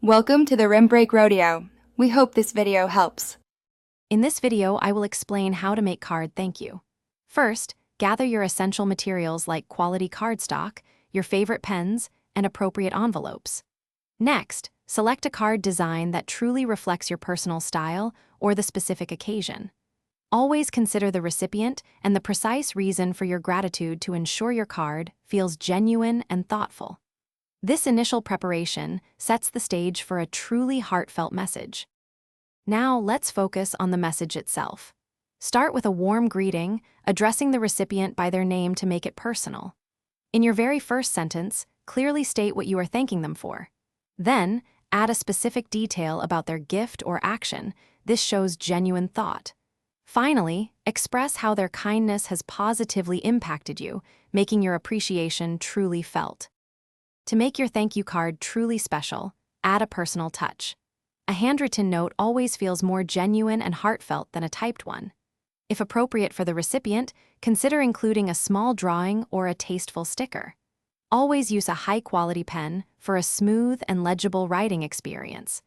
Welcome to the Rim Break Rodeo. We hope this video helps. In this video, I will explain how to make card thank you. First, gather your essential materials like quality cardstock, your favorite pens, and appropriate envelopes. Next, select a card design that truly reflects your personal style or the specific occasion. Always consider the recipient and the precise reason for your gratitude to ensure your card feels genuine and thoughtful. This initial preparation sets the stage for a truly heartfelt message. Now, let's focus on the message itself. Start with a warm greeting, addressing the recipient by their name to make it personal. In your very first sentence, clearly state what you are thanking them for. Then, add a specific detail about their gift or action. This shows genuine thought. Finally, express how their kindness has positively impacted you, making your appreciation truly felt. To make your thank you card truly special, add a personal touch. A handwritten note always feels more genuine and heartfelt than a typed one. If appropriate for the recipient, consider including a small drawing or a tasteful sticker. Always use a high-quality pen for a smooth and legible writing experience.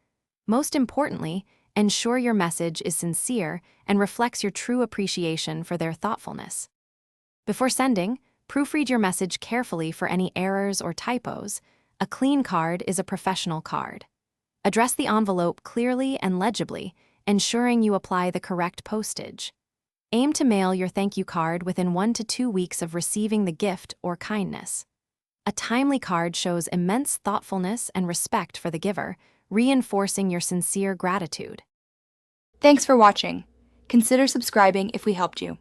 Most importantly, ensure your message is sincere and reflects your true appreciation for their thoughtfulness. Before sending, proofread your message carefully for any errors or typos. A clean card is a professional card. Address the envelope clearly and legibly, ensuring you apply the correct postage. Aim to mail your thank you card within 1 to 2 weeks of receiving the gift or kindness. A timely card shows immense thoughtfulness and respect for the giver, reinforcing your sincere gratitude. Thanks for watching. Consider subscribing if we helped you.